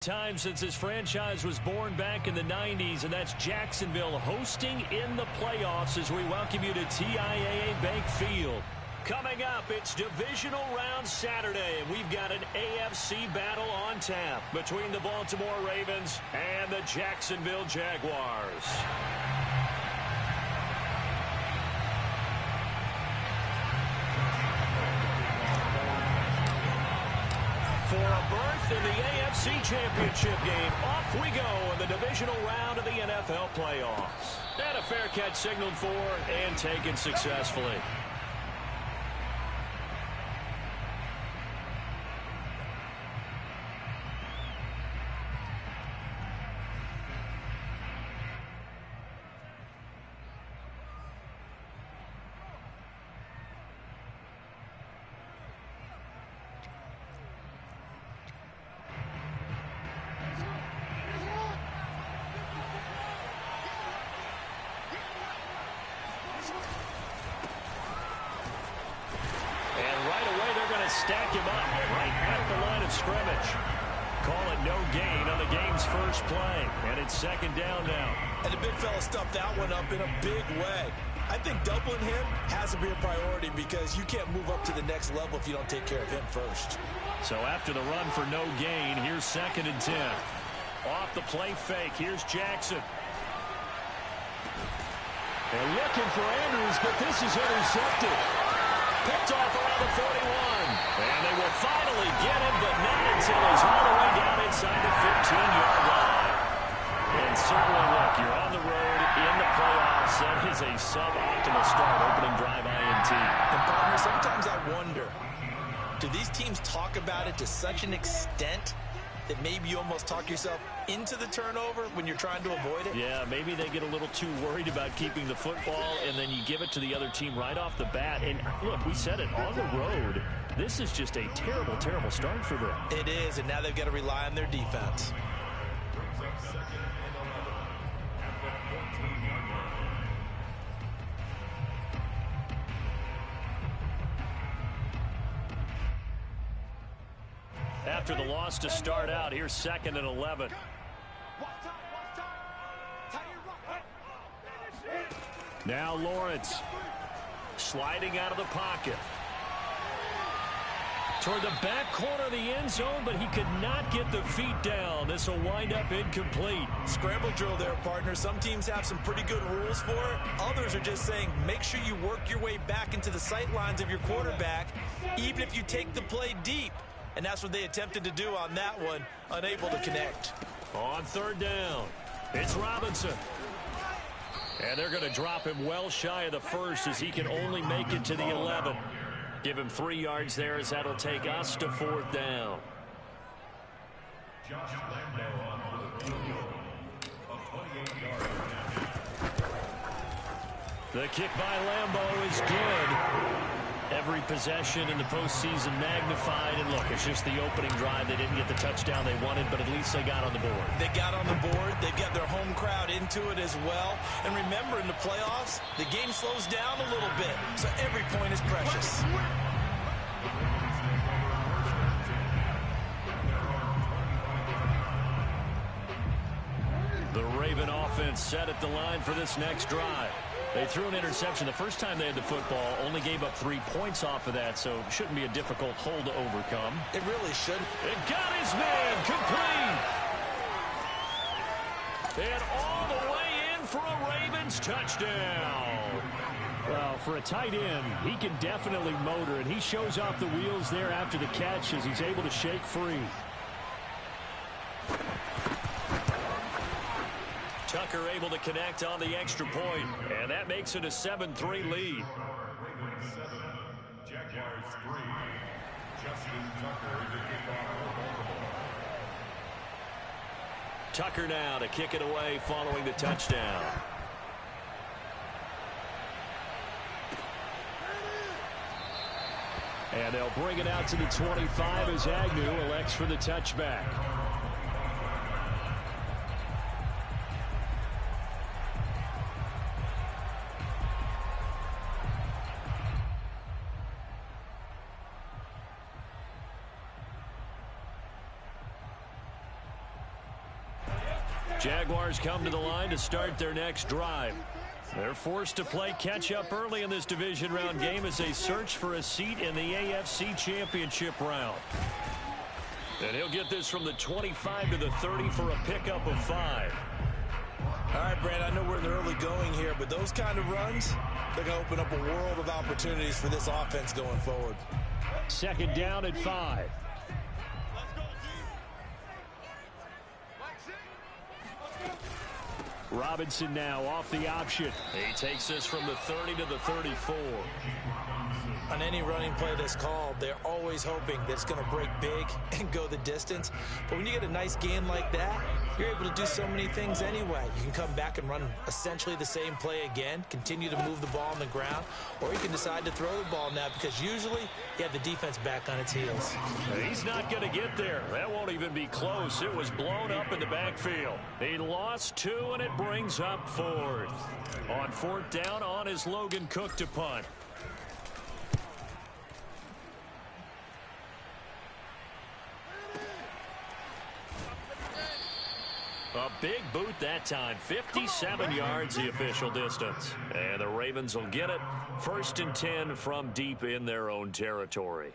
Time since this franchise was born back in the 90s, and that's Jacksonville hosting in the playoffs as we welcome you to TIAA Bank Field. Coming up, it's Divisional Round Saturday, and we've got an AFC battle on tap between the Baltimore Ravens and the Jacksonville Jaguars. For a berth in the AFC Championship game, off we go in the divisional round of the NFL playoffs. And a fair catch signaled for and taken successfully. Stack him up right at the line of scrimmage. Call it no gain on the game's first play. And it's second down now. And the big fella stuffed that one up in a big way. I think doubling him has to be a priority because you can't move up to the next level if you don't take care of him first. So after the run for no gain, here's 2nd and 10. Off the play fake, here's Jackson. They're looking for Andrews, but this is intercepted. Picked off around the 41. And they will finally get him, but not until he's all the way down inside the 15-yard line. And certainly, look, you're on the road in the playoffs. That is a suboptimal start, opening drive INT. And, partner, sometimes I wonder, do these teams talk about it to such an extent that maybe you almost talk yourself into the turnover when you're trying to avoid it? Yeah, maybe they get a little too worried about keeping the football, and then you give it to the other team right off the bat. And, look, we said it, on the road, this is just a terrible, terrible start for them. It is, and now they've got to rely on their defense. After the loss to start out, here's 2nd and 11. Now Lawrence sliding out of the pocket. Toward the back corner of the end zone, but he could not get the feet down. This will wind up incomplete. Scramble drill there, partner. Some teams have some pretty good rules for it. Others are just saying make sure you work your way back into the sight lines of your quarterback, even if you take the play deep. And that's what they attempted to do on that one, unable to connect. On 3rd down, it's Robinson. And they're going to drop him well shy of the first as he can only make it to the 11. Give him 3 yards there as that'll take us to 4th down. The kick by Lambeau is good. Every possession in the postseason magnified. And look, it's just the opening drive. They didn't get the touchdown they wanted, but at least they got on the board. They got on the board. They've got their home crowd into it as well. And remember, in the playoffs, the game slows down a little bit. So every point is precious. The Raven offense set at the line for this next drive. They threw an interception the first time they had the football, only gave up 3 points off of that, so it shouldn't be a difficult hole to overcome. It really shouldn't. It got his man complete. And all the way in for a Ravens touchdown. Well, for a tight end, he can definitely motor, and he shows off the wheels there after the catch as he's able to shake free. Tucker able to connect on the extra point, and that makes it a 7-3 lead. Jaguars 3. Justin Tucker to kick off. Tucker now to kick it away following the touchdown. And they'll bring it out to the 25 as Agnew elects for the touchback. Jaguars come to the line to start their next drive. They're forced to play catch-up early in this division round game as they search for a seat in the AFC Championship round. And he'll get this from the 25 to the 30 for a pickup of 5. All right, Brad, I know we're in the early going here, but those kind of runs, they're going to open up a world of opportunities for this offense going forward. Second down at 5. Robinson now off the option. He takes this from the 30 to the 34. On any running play that's called, they're always hoping that it's going to break big and go the distance. But when you get a nice gain like that, you're able to do so many things anyway. You can come back and run essentially the same play again, continue to move the ball on the ground, or you can decide to throw the ball now because usually you have the defense back on its heels. He's not going to get there. That won't even be close. It was blown up in the backfield. He lost 2, and it brings up 4th. On 4th down, on is Logan Cook to punt. A big boot that time. 57 yards the official distance. And the Ravens will get it. 1st and 10 from deep in their own territory.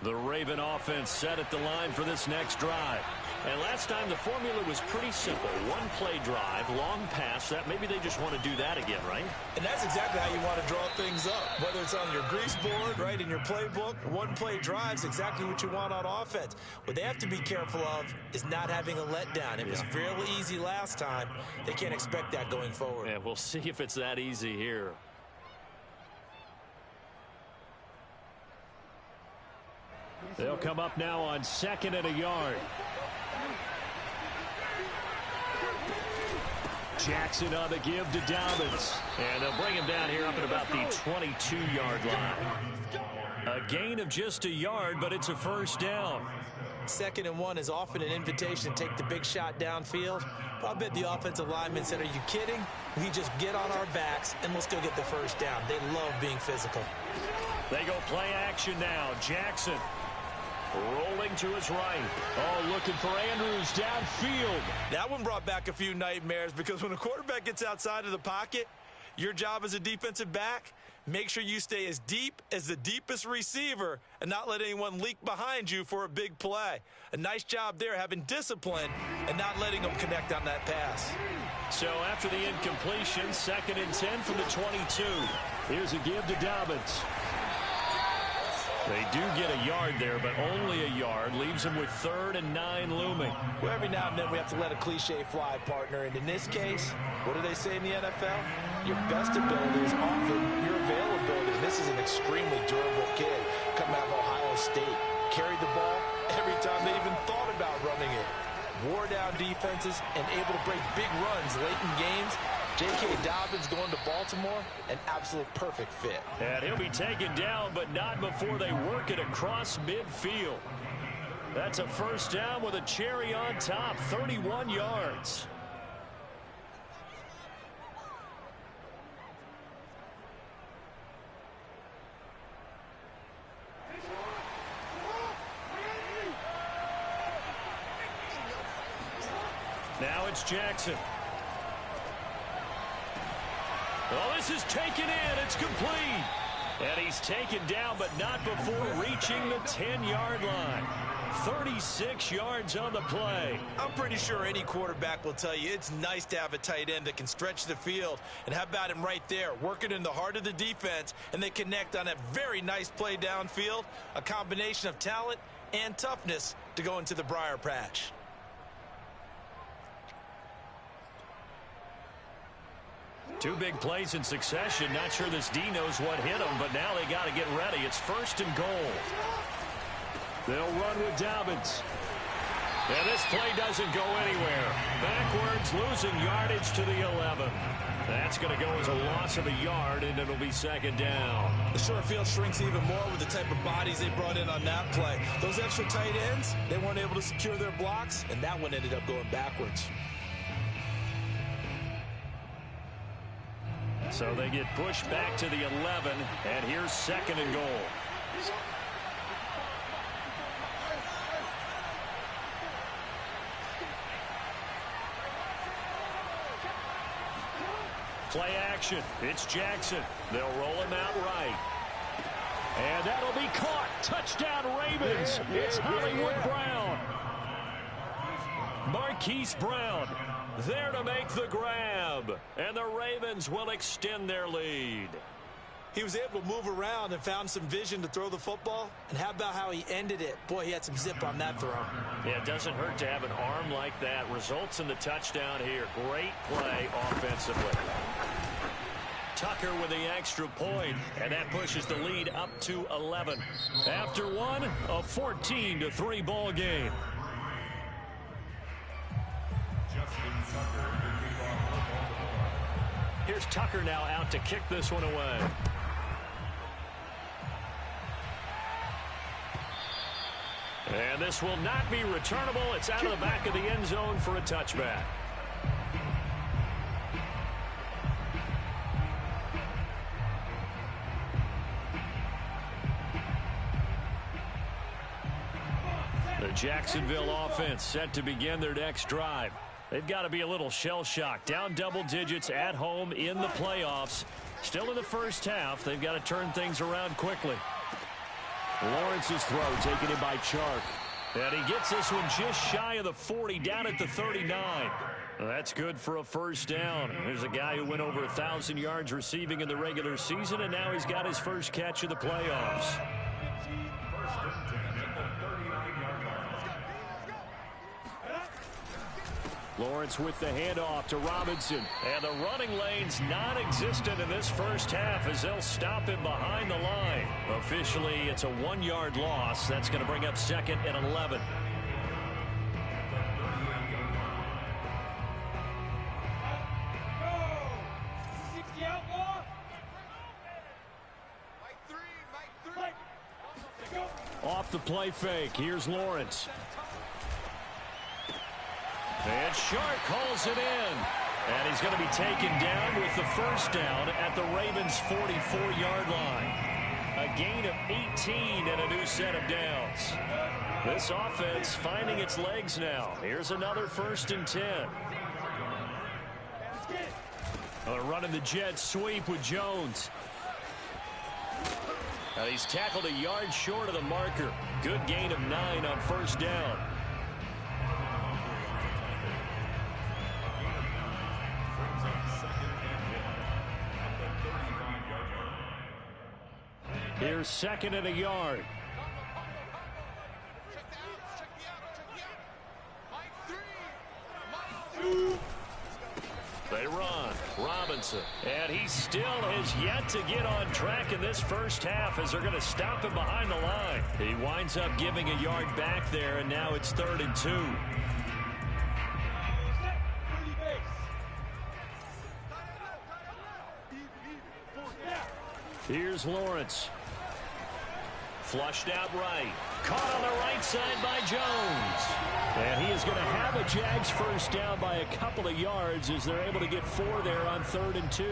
The Raven offense set at the line for this next drive. And last time the formula was pretty simple. One play drive, long pass. That maybe they just want to do that again, right? And that's exactly how you want to draw things up. Whether it's on your grease board, right, in your playbook, one play drive's exactly what you want on offense. What they have to be careful of is not having a letdown. It was fairly easy last time. They can't expect that going forward. Yeah, we'll see if it's that easy here. They'll come up now on 2nd and a yard. Jackson on the give to Dobbins. And they'll bring him down here up at about the 22-yard line. A gain of just a yard, but it's a 1st down. 2nd and 1 is often an invitation to take the big shot downfield. But I bet the offensive lineman said, are you kidding? We just get on our backs and let's go get the 1st down. They love being physical. They go play action now. Jackson rolling to his right. Oh, looking for Andrews downfield. That one brought back a few nightmares because when a quarterback gets outside of the pocket, your job as a defensive back, make sure you stay as deep as the deepest receiver and not let anyone leak behind you for a big play. A nice job there having discipline and not letting them connect on that pass. So after the incompletion, 2nd and 10 from the 22. Here's a give to Dobbins. They do get a yard there, but only a yard. Leaves them with 3rd and 9 looming. Well, every now and then we have to let a cliche fly, partner. And in this case, what do they say in the NFL? Your best ability is often your availability. This is an extremely durable kid coming out of Ohio State. Carried the ball every time they even thought about running it. Wore down defenses and able to break big runs late in games. J.K. Dobbins going to Baltimore, an absolute perfect fit. And he'll be taken down, but not before they work it across midfield. That's a 1st down with a cherry on top, 31 yards. Now it's Jackson. Well, this is taken in. It's complete. And he's taken down, but not before reaching the 10-yard line. 36 yards on the play. I'm pretty sure any quarterback will tell you it's nice to have a tight end that can stretch the field. And how about him right there, working in the heart of the defense, and they connect on a very nice play downfield. A combination of talent and toughness to go into the briar patch. Two big plays in succession. Not sure this D knows what hit him, but now they got to get ready. It's 1st and goal. They'll run with Dobbins. And this play doesn't go anywhere. Backwards, losing yardage to the 11. That's going to go as a loss of a yard, and it'll be 2nd down. The short field shrinks even more with the type of bodies they brought in on that play. Those extra tight ends, they weren't able to secure their blocks, and that one ended up going backwards. So they get pushed back to the 11, and here's 2nd and goal. Play action. It's Jackson. They'll roll him out right. And that'll be caught. Touchdown Ravens. It's Hollywood Brown. Marquise Brown there to make the grab. And the Ravens will extend their lead. He was able to move around and found some vision to throw the football. And how about how he ended it? Boy, he had some zip on that throw. Yeah, it doesn't hurt to have an arm like that. Results in the touchdown here. Great play offensively. Tucker with the extra point, and that pushes the lead up to 11. After one, a 14-3 ball game. Here's Tucker now out to kick this one away. And this will not be returnable. It's out of the back of the end zone for a touchback. The Jacksonville offense set to begin their next drive. They've got to be a little shell-shocked. Down double digits at home in the playoffs. Still in the first half. They've got to turn things around quickly. Lawrence's throw taken in by Chark. And he gets this one just shy of the 40, down at the 39. Well, that's good for a first down. There's a guy who went over 1,000 yards receiving in the regular season, and now he's got his first catch of the playoffs. Lawrence with the handoff to Robinson. And the running lane's non-existent in this first half as they'll stop him behind the line. Officially, it's a 1-yard loss. That's going to bring up 2nd and 11. Off the play fake. Here's Lawrence. And Shark calls it in. And he's going to be taken down with the first down at the Ravens' 44-yard line. A gain of 18 and a new set of downs. This offense finding its legs now. Here's another 1st and 10. Running the jet sweep with Jones. Now he's tackled a yard short of the marker. Good gain of 9 on 1st down. Here's 2nd and a yard. They run. Robinson. And he still has yet to get on track in this first half as they're going to stop him behind the line. He winds up giving a yard back there, and now it's 3rd and 2. Here's Lawrence. Flushed out right. Caught on the right side by Jones. And he is going to have a Jags first down by a couple of yards as they're able to get 4 there on 3rd and 2.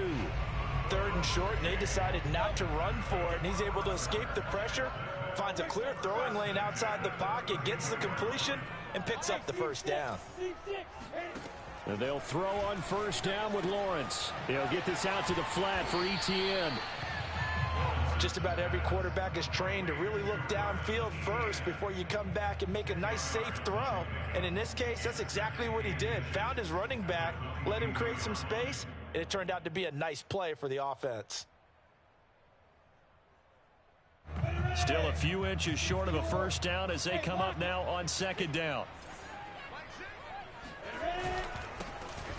3rd and short, and they decided not to run for it, and he's able to escape the pressure, finds a clear throwing lane outside the pocket, gets the completion, and picks up the first down. And they'll throw on 1st down with Lawrence. He'll get this out to the flat for Etienne. Just about every quarterback is trained to really look downfield first before you come back and make a nice, safe throw. And in this case, that's exactly what he did. Found his running back, let him create some space, and it turned out to be a nice play for the offense. Still a few inches short of a first down as they come up now on 2nd down.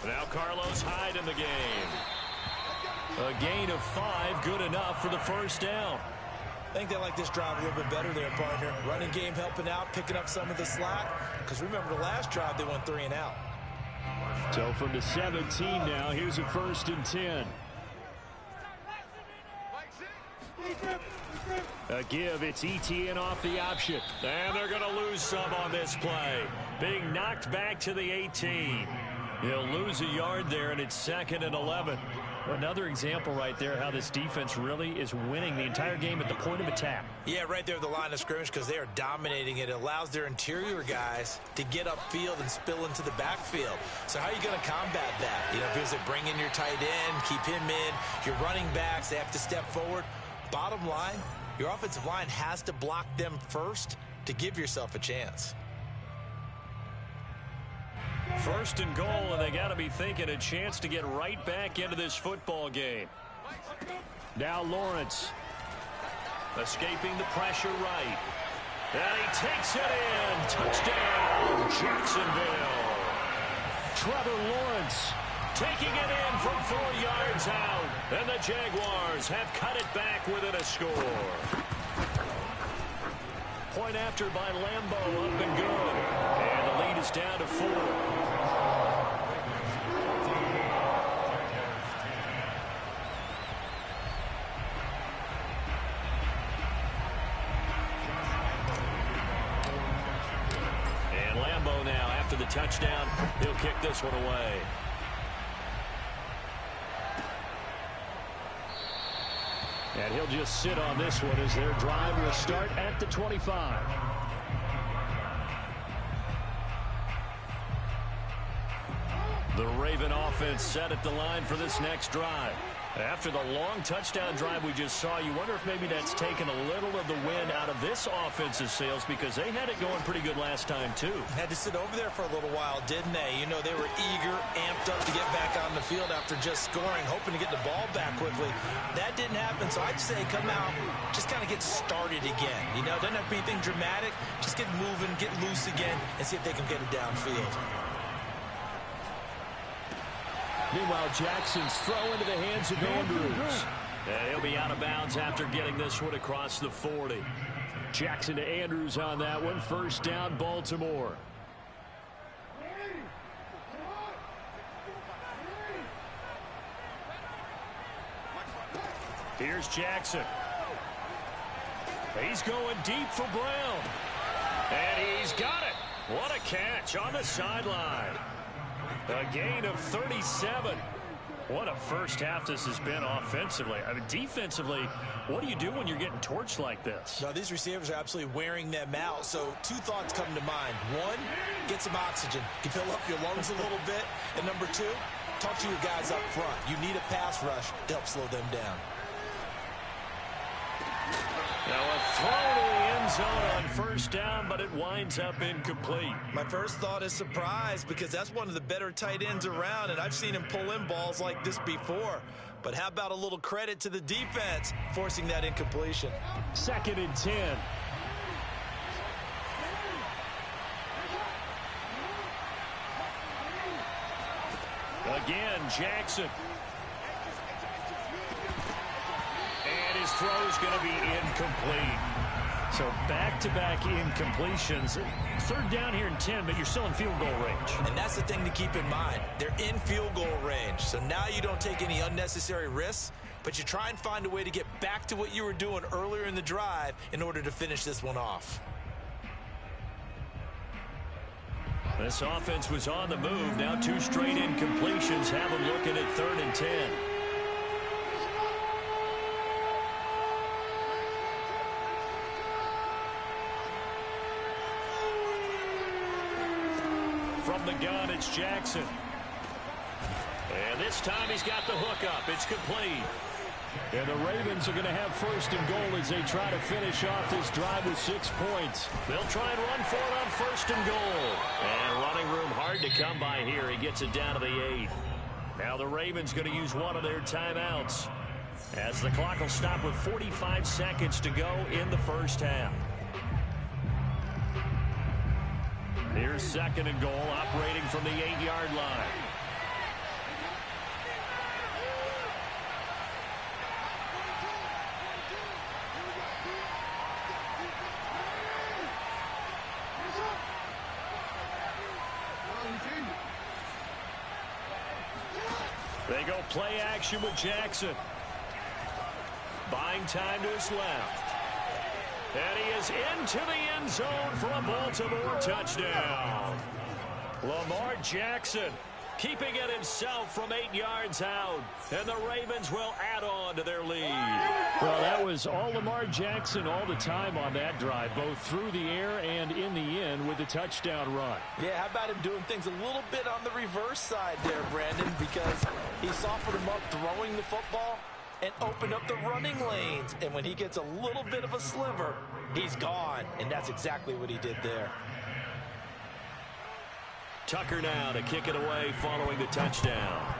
Now Carlos Hyde in the game. A gain of 5, good enough for the first down. I think they like this drive a little bit better there, partner. Running game helping out, picking up some of the slack. Because remember, the last drive they went 3 and out. So from the 17 now, here's a 1st and 10. A give, it's Etienne off the option. And they're going to lose some on this play. Being knocked back to the 18. He'll lose a yard there, and it's 2nd and 11. Another example right there how this defense really is winning the entire game at the point of attack. Yeah, right there at the line of scrimmage because they are dominating it. It allows their interior guys to get upfield and spill into the backfield. So how are you going to combat that? You know, because they bring in your tight end, keep him in, your running backs, they have to step forward. Bottom line, your offensive line has to block them first to give yourself a chance. 1st and goal, and they got to be thinking a chance to get right back into this football game. Now Lawrence escaping the pressure right. And he takes it in. Touchdown, Jacksonville. Trevor Lawrence taking it in from 4 yards out. And the Jaguars have cut it back within a score. Point after by Lambeau, up and good. And the lead is down to 4. And Lambeau now, after the touchdown, he'll kick this one away. And he'll just sit on this one as their drive will start at the 25. The Raven offense set at the line for this next drive. After the long touchdown drive we just saw, you wonder if maybe that's taken a little of the wind out of this offense's sails because they had it going pretty good last time, too. Had to sit over there for a little while, didn't they? You know, they were eager, amped up to get back on the field after just scoring, hoping to get the ball back quickly. That didn't happen, so I'd say come out, just kind of get started again. You know, doesn't have to be anything dramatic. Just get moving, get loose again, and see if they can get it downfield. Meanwhile, Jackson's throw into the hands of Andrews. And he'll be out of bounds after getting this one across the 40. Jackson to Andrews on that one. 1st down, Baltimore. Here's Jackson. He's going deep for Brown. And he's got it. What a catch on the sideline. A gain of 37. What a first half this has been offensively. I mean, defensively, what do you do when you're getting torched like this? No, these receivers are absolutely wearing them out. So 2 thoughts come to mind. 1, get some oxygen. You fill up your lungs a little bit. And number 2, talk to your guys up front. You need a pass rush to help slow them down. Now a throw to the end zone on 1st down, but it winds up incomplete. My first thought is surprise because that's one of the better tight ends around, and I've seen him pull in balls like this before. But how about a little credit to the defense forcing that incompletion? 2nd and 10. Again, Jackson. And his throw's going to be incomplete. So back-to-back incompletions. 3rd down here and 10, but you're still in field goal range. And that's the thing to keep in mind. They're in field goal range. So now you don't take any unnecessary risks, but you try and find a way to get back to what you were doing earlier in the drive in order to finish this one off. This offense was on the move. Now 2 straight incompletions have them looking at 3rd and 10. From the gun, it's Jackson. And this time he's got the hook up. It's complete. And the Ravens are going to have 1st and goal as they try to finish off this drive with 6 points. They'll try and run for it on 1st and goal. And running room hard to come by here. He gets it down to the 8. Now the Ravens going to use one of their timeouts as the clock will stop with 45 seconds to go in the 1st half. Here's 2nd and goal, operating from the 8-yard line. They go play action with Jackson. Buying time to his left. And he is into the end zone for a Baltimore touchdown. Lamar Jackson keeping it himself from 8 yards out. And the Ravens will add on to their lead. Well, that was all Lamar Jackson all the time on that drive, both through the air and in the end with a touchdown run. Yeah, how about him doing things a little bit on the reverse side there, Brandon, because he softened him up throwing the football and opened up the running lanes. And when he gets a little bit of a sliver, he's gone. And that's exactly what he did there. Tucker now to kick it away following the touchdown.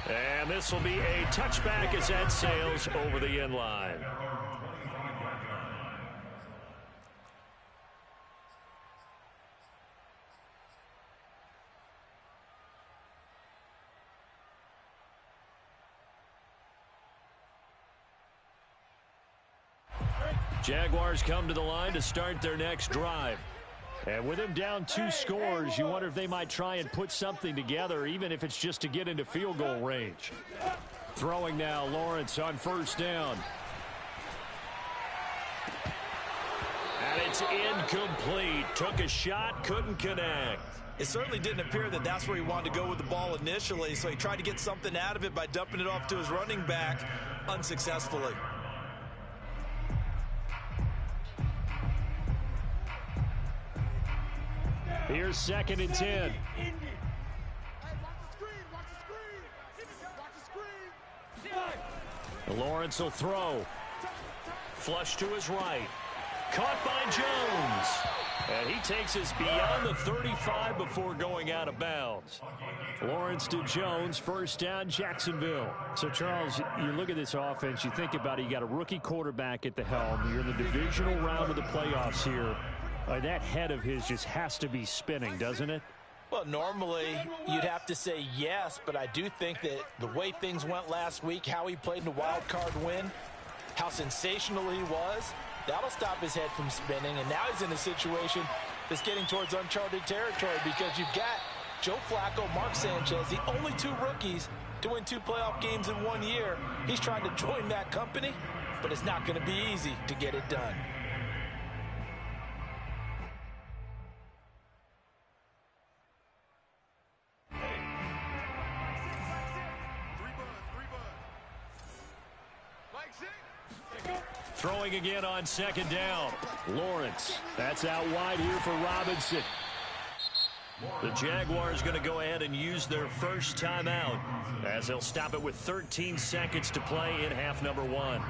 And this will be a touchback as that sails over the end line. Jaguars come to the line to start their next drive. And with them down 2 scores, you wonder if they might try and put something together, even if it's just to get into field goal range. Throwing now, Lawrence on first down. And it's incomplete. Took a shot, couldn't connect. It certainly didn't appear that that's where he wanted to go with the ball initially, so he tried to get something out of it by dumping it off to his running back unsuccessfully. Here's 2nd and 10. Lawrence will throw. Flush to his right. Caught by Jones. And he takes us beyond the 35 before going out of bounds. Lawrence to Jones, first down, Jacksonville. So, Charles, you look at this offense, you think about it, you got a rookie quarterback at the helm. You're in the divisional round of the playoffs here. That head of his just has to be spinning, doesn't it? Well, normally you'd have to say yes, but I do think that the way things went last week, how he played in the wild card win, how sensational he was, that'll stop his head from spinning. And now he's in a situation that's getting towards uncharted territory because you've got Joe Flacco, Mark Sanchez, the only 2 rookies to win 2 playoff games in 1 year. He's trying to join that company, but it's not going to be easy to get it done. Throwing again on 2nd down. Lawrence. That's out wide here for Robinson. The Jaguars going to go ahead and use their first timeout as they'll stop it with 13 seconds to play in half number 1.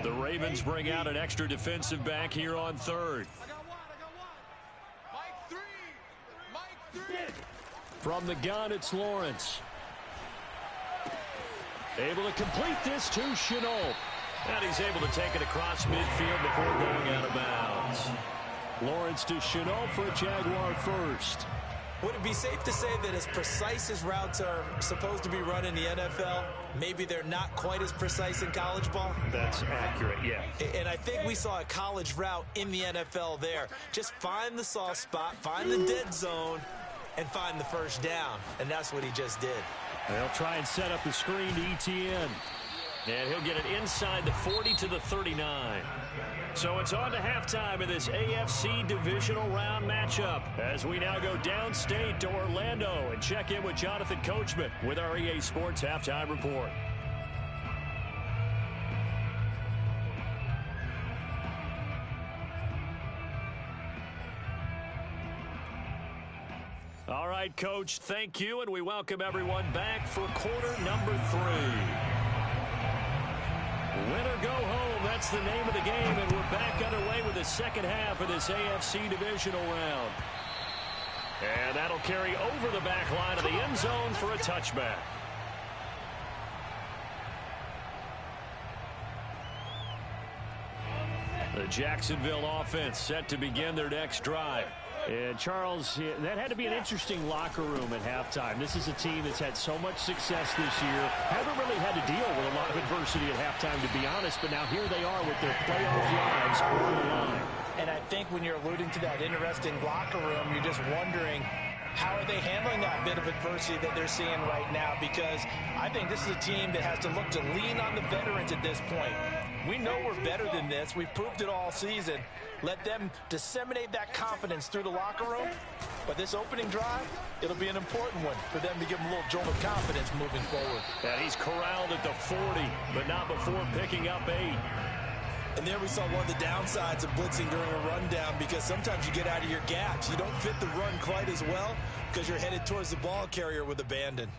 The Ravens bring out an extra defensive back here on 3rd. From the gun, it's Lawrence. Able to complete this to Chenault. And he's able to take it across midfield before going out of bounds. Lawrence to Chenault for a Jaguar first. Would it be safe to say that as precise as routes are supposed to be run in the NFL, maybe they're not quite as precise in college ball? That's accurate, yeah. And I think we saw a college route in the NFL there. Just find the soft spot, find the dead zone, and find the first down. And that's what he just did. They'll try and set up the screen to ETN. And he'll get it inside the 40 to the 39. So it's on to halftime in this AFC divisional round matchup as we now go downstate to Orlando and check in with Jonathan Coachman with our EA Sports Halftime Report. All right, Coach, thank you, and we welcome everyone back for quarter number 3. Win or go home, that's the name of the game, and we're back underway with the second half of this AFC divisional round. And that'll carry over the back line of the end zone for a touchback. The Jacksonville offense set to begin their next drive. And, Charles, that had to be an interesting locker room at halftime. This is a team that's had so much success this year. Haven't really had to deal with a lot of adversity at halftime, to be honest. But now here they are with their playoff lives on the line. And I think when you're alluding to that interesting locker room, you're just wondering, how are they handling that bit of adversity that they're seeing right now? Because I think this is a team that has to look to lean on the veterans at this point. We know we're better than this. We've proved it all season. Let them disseminate that confidence through the locker room. But this opening drive, it'll be an important one for them to give them a little jolt of confidence moving forward. And he's corralled at the 40, but not before picking up 8. And there we saw one of the downsides of blitzing during a rundown, because sometimes you get out of your gaps. You don't fit the run quite as well because you're headed towards the ball carrier with abandon.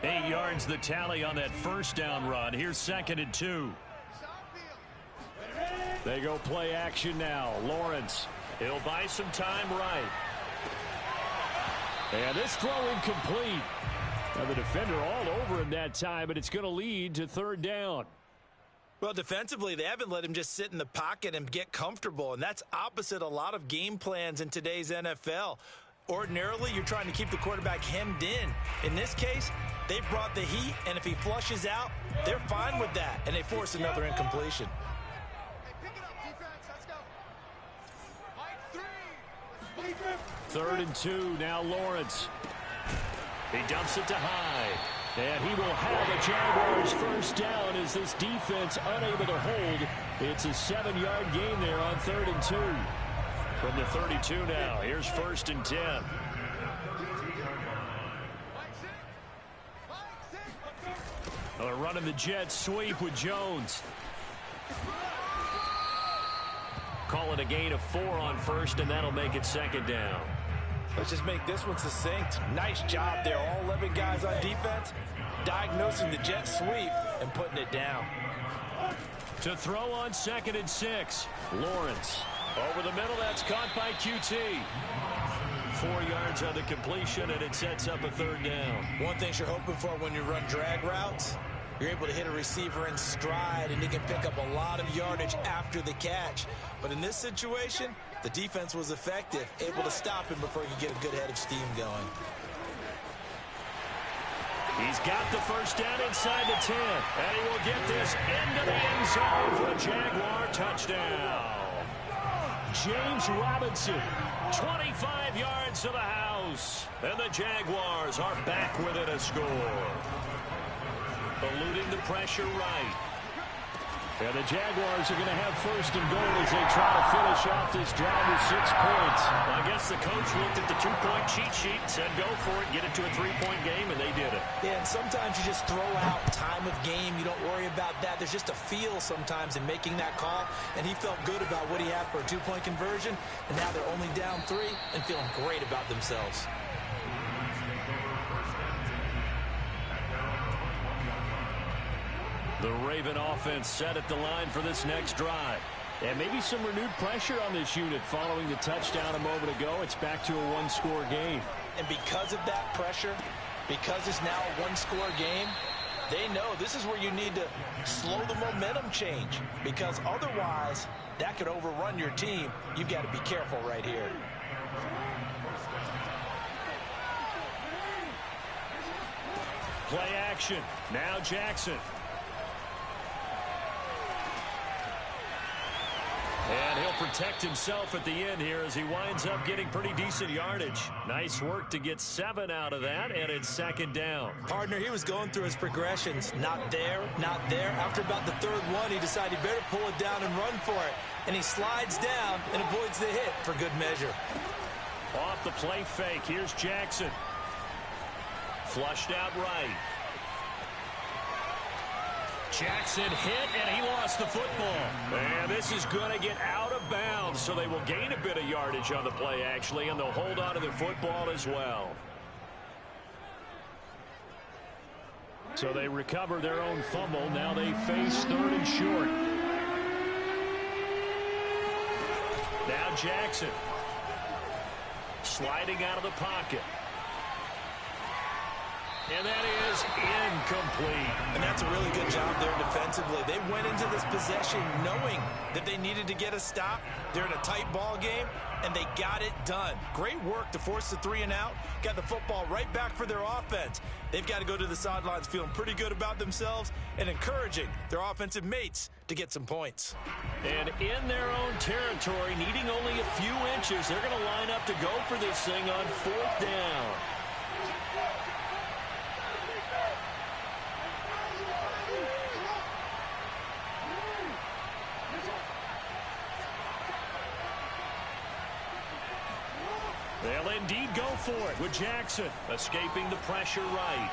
8 yards the tally on that first down run. Here's 2nd and 2. They go play action now. Lawrence. He'll buy some time right. And this throw incomplete. Now the defender all over him that time, but it's going to lead to 3rd down. Well, defensively, they haven't let him just sit in the pocket and get comfortable, and that's opposite a lot of game plans in today's NFL. Ordinarily, you're trying to keep the quarterback hemmed in. In this case, they brought the heat, and if he flushes out, they're fine with that, and they force another incompletion. Third and 2, now Lawrence. He dumps it to Hyde. And he will have a Jaguars first down as this defense unable to hold. It's a 7-yard gain there on 3rd and 2. From the 32 now, here's 1st and 10. They're running the jet sweep with Jones. Call it a gain of 4 on 1st, and that'll make it 2nd down. Let's just make this one succinct. Nice job there. All 11 guys on defense diagnosing the jet sweep and putting it down. To throw on 2nd and 6. Lawrence. Over the middle, that's caught by QT. 4 yards on the completion, and it sets up a 3rd down. One thing you're hoping for when you run drag routes, you're able to hit a receiver in stride, and he can pick up a lot of yardage after the catch. But in this situation, the defense was effective, able to stop him before he could get a good head of steam going. He's got the first down inside the 10, and he will get this into the end zone for a Jaguar touchdown. James Robinson, 25 yards to the house, and the Jaguars are back within a score. Eluding the pressure right. And the Jaguars are going to have 1st and goal as they try to finish off this drive with 6 points. I guess the coach looked at the 2-point cheat sheet and said go for it, get it to a 3-point game, and they did it. Yeah, and sometimes you just throw out time of game. You don't worry about that. There's just a feel sometimes in making that call, and he felt good about what he had for a 2-point conversion, and now they're only down 3 and feeling great about themselves. The Raven offense set at the line for this next drive. And maybe some renewed pressure on this unit following the touchdown a moment ago. It's back to a 1-score game. And because of that pressure, because it's now a 1-score game, they know this is where you need to slow the momentum change. Because otherwise, that could overrun your team. You've got to be careful right here. Play action. Now Jackson. And he'll protect himself at the end here as he winds up getting pretty decent yardage. Nice work to get 7 out of that, and it's 2nd down. Partner, he was going through his progressions. Not there, not there. After about the 3rd one, he decided he better pull it down and run for it. And he slides down and avoids the hit for good measure. Off the play fake, here's Jackson. Flushed out right. Jackson hit, and he lost the football. And this is going to get out of bounds, so they will gain a bit of yardage on the play, actually, and they'll hold on to the football as well. So they recover their own fumble. Now they face 3rd and short. Now Jackson. Sliding out of the pocket. And that is incomplete. And that's a really good job there defensively. They went into this possession knowing that they needed to get a stop. They're in a tight ball game, and they got it done. Great work to force the 3 and out. Got the football right back for their offense. They've got to go to the sidelines feeling pretty good about themselves and encouraging their offensive mates to get some points. And in their own territory, needing only a few inches, they're going to line up to go for this thing on 4th down. They'll indeed go for it with Jackson escaping the pressure right.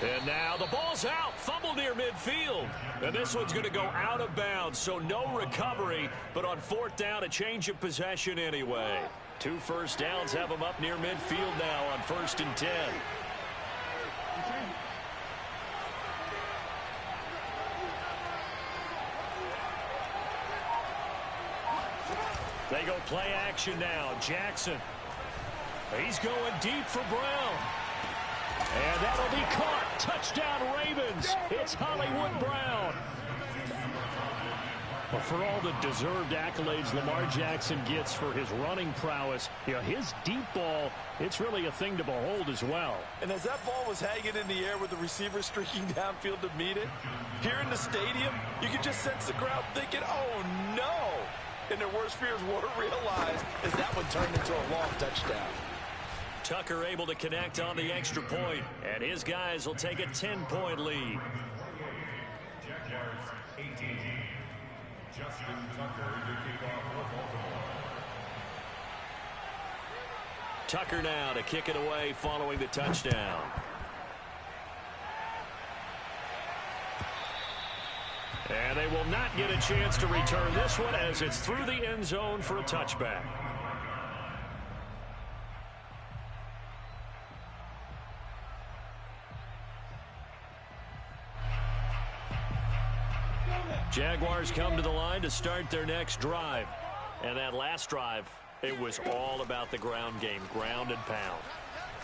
And now the ball's out. Fumble near midfield. And this one's going to go out of bounds, so no recovery. But on 4th down, a change of possession anyway. 2 first downs have them up near midfield now on 1st and 10. They go play action now. Jackson. He's going deep for Brown. And that'll be caught. Touchdown Ravens. It's Hollywood Brown. Well, for all the deserved accolades Lamar Jackson gets for his running prowess, you know, his deep ball, it's really a thing to behold as well. And as that ball was hanging in the air with the receiver streaking downfield to meet it, here in the stadium, you could just sense the crowd thinking, oh, no. And their worst fears weren't realized as that one turned into a long touchdown. Tucker able to connect on the extra point, and his guys will take a 10-point lead. Jaguars 18. Justin Tucker to kick off for Baltimore. Tucker now to kick it away following the touchdown. And they will not get a chance to return this one as it's through the end zone for a touchback. Jaguars come to the line to start their next drive. And that last drive, it was all about the ground game, ground and pound.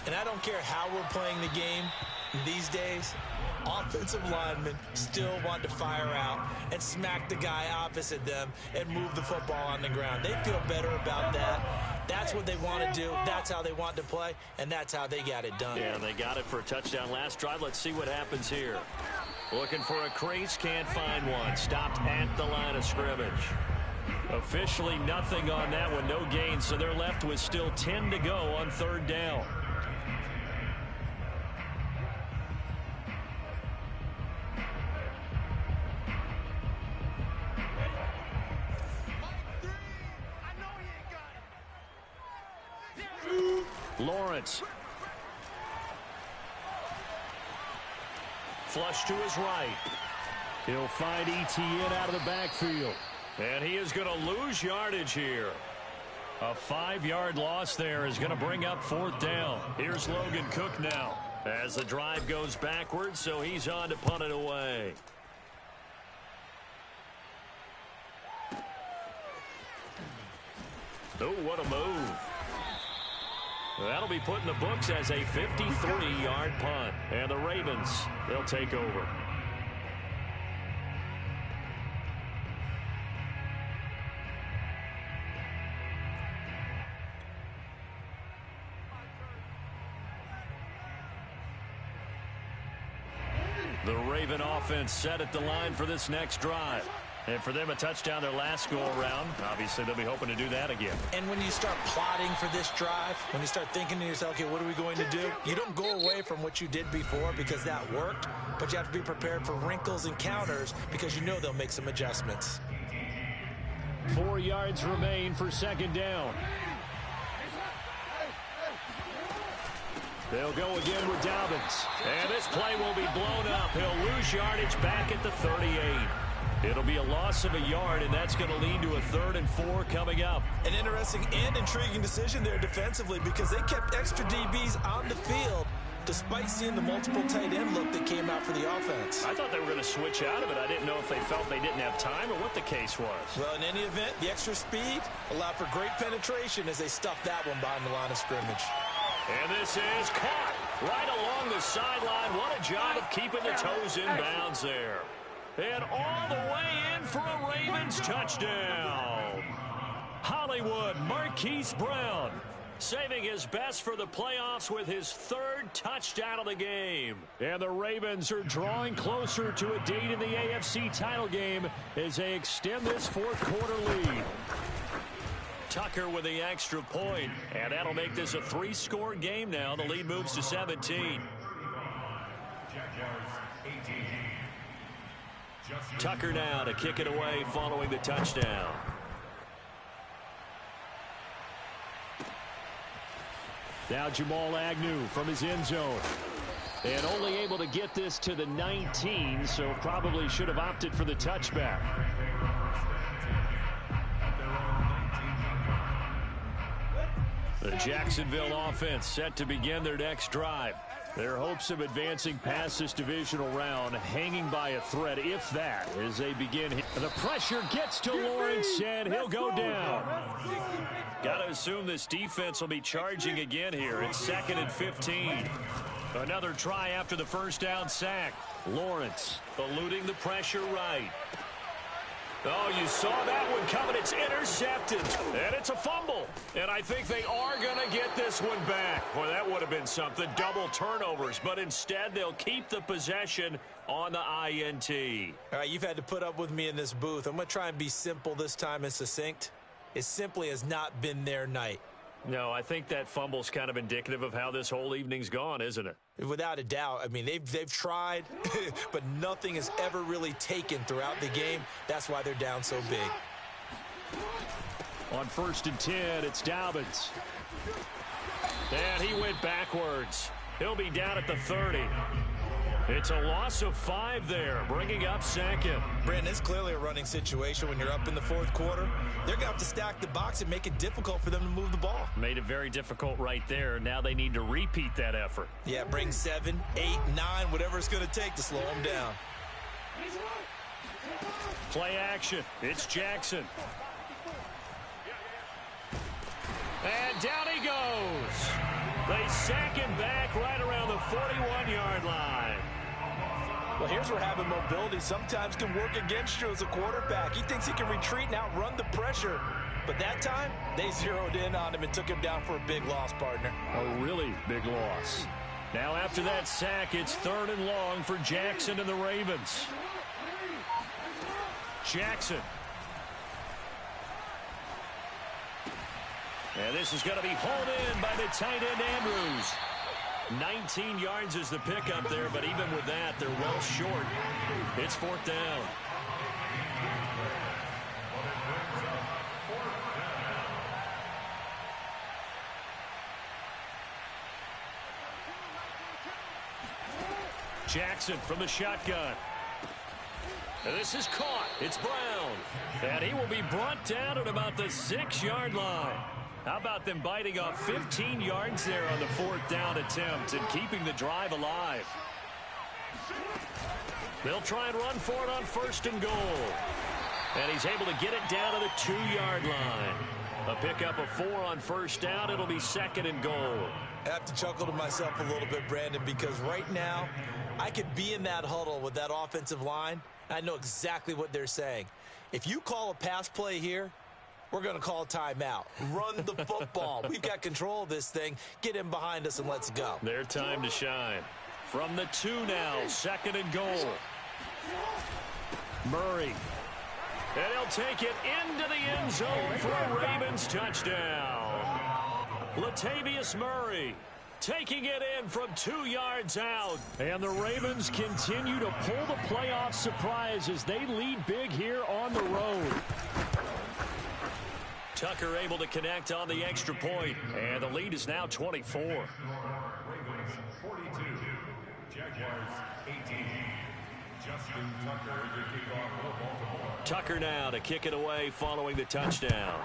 And I don't care how we're playing the game these days, offensive linemen still want to fire out and smack the guy opposite them and move the football on the ground. They feel better about that. That's what they want to do. That's how they want to play, and that's how they got it done. Yeah, they got it for a touchdown last drive. Let's see what happens here. Looking for a crease, can't find one. Stopped at the line of scrimmage. Officially nothing on that one, no gain, so they're left with still 10 to go on 3rd down. Lawrence. Flush to his right. He'll find Etienne out of the backfield. And he is going to lose yardage here. A 5-yard loss there is going to bring up 4th down. Here's Logan Cook now as the drive goes backwards, so he's on to punt it away. Oh, what a move. That'll be put in the books as a 53-yard punt. And the Ravens, they'll take over. The Raven offense set at the line for this next drive. And for them, a touchdown their last go-around. Obviously, they'll be hoping to do that again. And when you start plotting for this drive, when you start thinking to yourself, okay, what are we going to do? You don't go away from what you did before because that worked, but you have to be prepared for wrinkles and counters because you know they'll make some adjustments. 4 yards remain for 2nd down. They'll go again with Dobbins. And this play will be blown up. He'll lose yardage back at the 38. It'll be a loss of a yard, and that's going to lead to a 3rd and 4 coming up. An interesting and intriguing decision there defensively because they kept extra DBs on the field despite seeing the multiple tight end look that came out for the offense. I thought they were going to switch out of it. I didn't know if they felt they didn't have time or what the case was. Well, in any event, the extra speed allowed for great penetration as they stuffed that one behind the line of scrimmage. And this is caught Right along the sideline. What a job of keeping the toes in bounds there. And all the way in for a Ravens touchdown. Hollywood Marquise Brown saving his best for the playoffs with his third touchdown of the game. And the Ravens are drawing closer to a date in the AFC title game as they extend this fourth quarter lead. Tucker with the extra point, and that'll make this a 3-score game now. The lead moves to 17. Tucker now to kick it away following the touchdown. Now Jamal Agnew from his end zone. And only able to get this to the 19, so probably should have opted for the touchback. The Jacksonville offense set to begin their next drive. Their hopes of advancing past this divisional round hanging by a thread, if that, as they begin. The pressure gets to Lawrence, and he'll go down. Got to assume this defense will be charging again here. It's 2nd and 15. Another try after the first down sack. Lawrence eluding the pressure right. Oh, you saw that one coming. It's intercepted, and it's a fumble. And I think they are going to get this one back. Boy, that would have been something. Double turnovers, but instead they'll keep the possession on the INT. All right, you've had to put up with me in this booth. I'm going to try and be simple this time and succinct. It simply has not been their night. No, I think that fumble's kind of indicative of how this whole evening's gone, isn't it? Without a doubt. I mean, they've tried, but nothing has ever really taken throughout the game. That's why they're down so big. On 1st and 10, it's Dobbins. And he went backwards. He'll be down at the 30. It's a loss of 5 there, bringing up 2nd. Brandon, it's clearly a running situation when you're up in the fourth quarter. They're going to have to stack the box and make it difficult for them to move the ball. Made it very difficult right there. Now they need to repeat that effort. Yeah, bring 7, 8, 9, whatever it's going to take to slow them down. Play action. It's Jackson. And down he goes. They sack him back right around the 41-yard line. Well, here's where having mobility sometimes can work against you as a quarterback. He thinks he can retreat and outrun the pressure. But that time, they zeroed in on him and took him down for a big loss, partner. A really big loss. Now after that sack, it's 3rd and long for Jackson and the Ravens. Jackson. And this is going to be hauled in by the tight end, Andrews. 19 yards is the pickup there, but even with that, they're well short. It's 4th down. Jackson from the shotgun. And this is caught. It's Brown. And he will be brought down at about the 6-yard line. How about them biting off 15 yards there on the 4th down attempt and keeping the drive alive? They'll try and run for it on 1st and goal. And he's able to get it down to the 2-yard line. A pickup of 4 on 1st down. It'll be 2nd and goal. I have to chuckle to myself a little bit, Brandon, because right now I could be in that huddle with that offensive line. I know exactly what they're saying. If you call a pass play here, we're going to call a timeout. Run the football. We've got control of this thing. Get in behind us and let's go. Their time to shine. From the 2 now, 2nd and goal. Murray. And he'll take it into the end zone for a Ravens touchdown. Latavius Murray taking it in from 2 yards out. And the Ravens continue to pull the playoff surprise as they lead big here on the road. Tucker able to connect on the extra point, and the lead is now 24. Ravens 42, Jaguars 18. Justin Tucker to kick off for Baltimore. Tucker now to kick it away following the touchdown.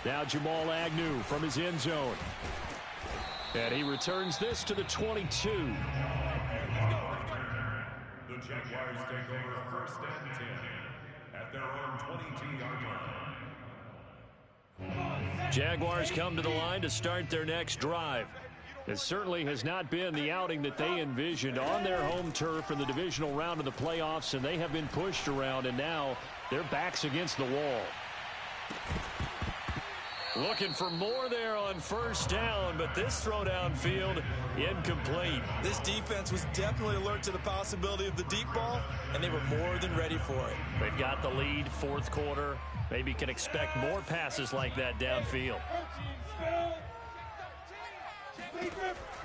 Now Jamal Agnew from his end zone. And he returns this to the 22. The Jaguars take over 1st and 10 at their own 22-yard line. Jaguars come to the line to start their next drive. It certainly has not been the outing that they envisioned on their home turf in the divisional round of the playoffs, and they have been pushed around, and now their backs against the wall. Looking for more there on first down, but this throw downfield incomplete. This defense was definitely alert to the possibility of the deep ball, and they were more than ready for it. They've got the lead, fourth quarter. Maybe can expect more passes like that downfield.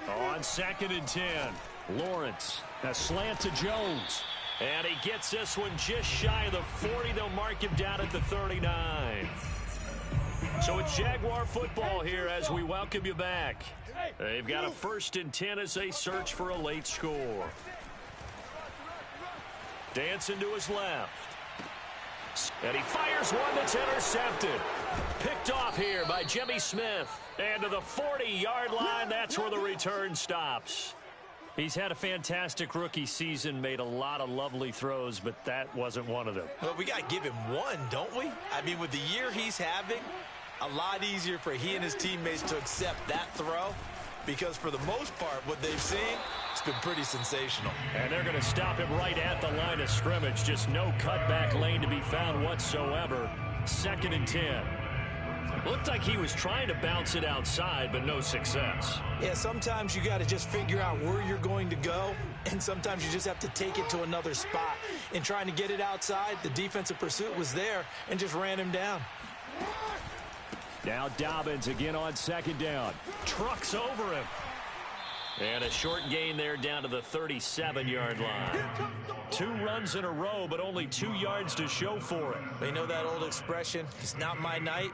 On 2nd and 10, Lawrence, a slant to Jones. And he gets this one just shy of the 40. They'll mark him down at the 39. So it's Jaguar football here as we welcome you back. They've got a 1st and 10 as they search for a late score. Dancing to his left. And he fires one that's intercepted. Picked off here by Jimmy Smith. And to the 40-yard line, that's where the return stops. He's had a fantastic rookie season, made a lot of lovely throws, but that wasn't one of them. Well, we got to give him one, don't we? I mean, with the year he's having, a lot easier for he and his teammates to accept that throw, because for the most part, what they've seen, it's been pretty sensational. And they're going to stop him right at the line of scrimmage. Just no cutback lane to be found whatsoever. 2nd and 10. Looked like he was trying to bounce it outside, but no success. Yeah, sometimes you got to just figure out where you're going to go, and sometimes you just have to take it to another spot. In trying to get it outside, the defensive pursuit was there and just ran him down. Now Dobbins again on 2nd down. Trucks over him. And a short gain there down to the 37-yard line. 2 runs in a row, but only 2 yards to show for it. They know that old expression, it's not my night.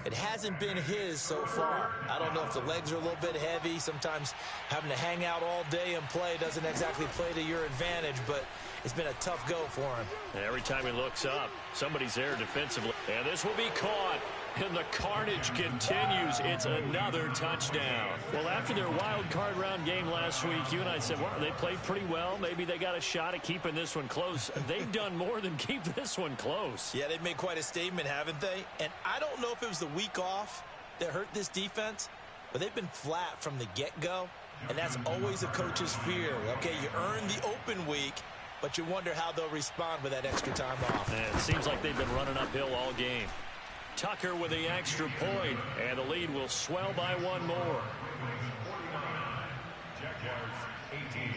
It hasn't been his so far. I don't know if the legs are a little bit heavy. Sometimes having to hang out all day and play doesn't exactly play to your advantage, but it's been a tough go for him. And every time he looks up, somebody's there defensively. And this will be caught. And the carnage continues. It's another touchdown. Well, after their wild card round game last week, you and I said, well, they played pretty well. Maybe they got a shot at keeping this one close. They've done more than keep this one close. Yeah, they've made quite a statement, haven't they? And I don't know if it was the week off that hurt this defense, but they've been flat from the get-go, and that's always a coach's fear. Okay, you earn the open week, but you wonder how they'll respond with that extra time off. And it seems like they've been running uphill all game. Tucker with the extra point, and the lead will swell by 1 more. Jaguars 18.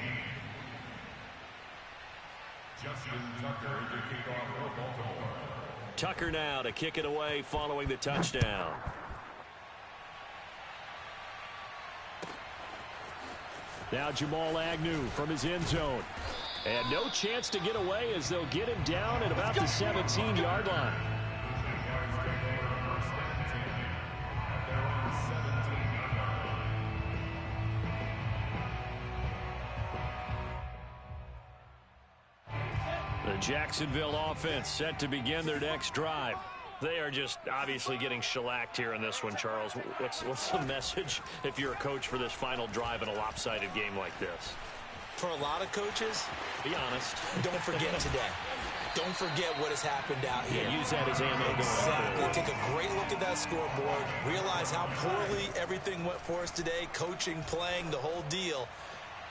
Justin Tucker to kick off for Baltimore. Tucker now to kick it away following the touchdown. Now Jamal Agnew from his end zone. And no chance to get away as they'll get him down at about the 17-yard line. The Jacksonville offense set to begin their next drive. They are just obviously getting shellacked here in this one, Charles. What's the message if you're a coach for this final drive in a lopsided game like this? For a lot of coaches, be honest. Don't forget today. Don't forget what has happened out here. Yeah, use that as ammo going forward. Take a great look at that scoreboard. Realize how poorly everything went for us today. Coaching, playing, the whole deal.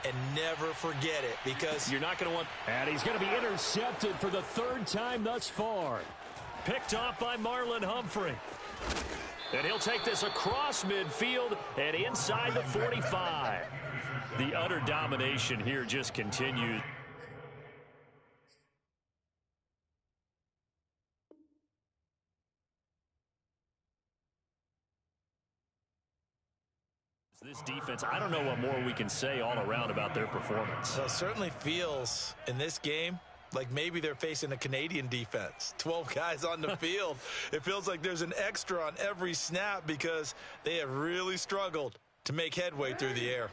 And never forget it, because you're not going to want. And he's going to be intercepted for the 3rd time thus far. Picked off by Marlon Humphrey. And he'll take this across midfield and inside the 45. The utter domination here just continues. This defense, I don't know what more we can say all around about their performance. Well, it certainly feels in this game like maybe they're facing a Canadian defense. 12 guys on the field. It feels like there's an extra on every snap because they have really struggled to make headway through the air.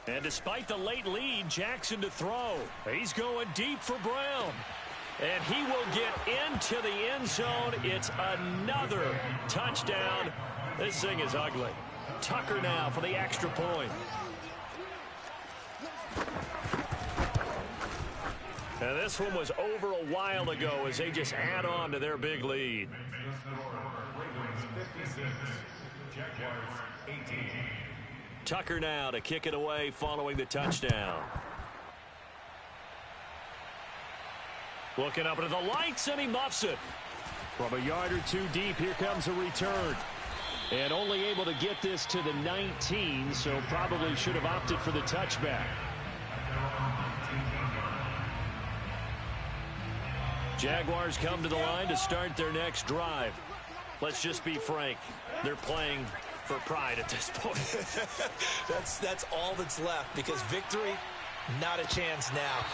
And despite the late lead, Jackson to throw. He's going deep for Brown. And he will get into the end zone. It's another touchdown. This thing is ugly. Tucker now for the extra point. And this one was over a while ago as they just add on to their big lead. Jaguars 18. Tucker now to kick it away following the touchdown. Looking up into the lights, and he muffs it. From a yard or two deep, here comes a return. And only able to get this to the 19, so probably should have opted for the touchback. Jaguars come to the line to start their next drive. Let's just be frank. They're playing for pride at this point. That's all that's left, because victory, not a chance now.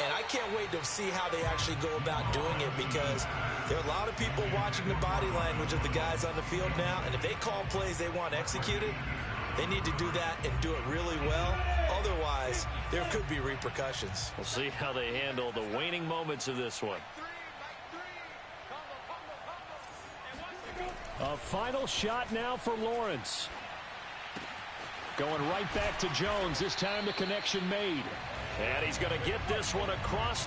And I can't wait to see how they actually go about doing it, because there are a lot of people watching the body language of the guys on the field now, and if they call plays they want executed, they need to do that and do it really well. Otherwise, there could be repercussions. We'll see how they handle the waning moments of this one. A final shot now for Lawrence. Going right back to Jones. This time the connection made. And he's going to get this one across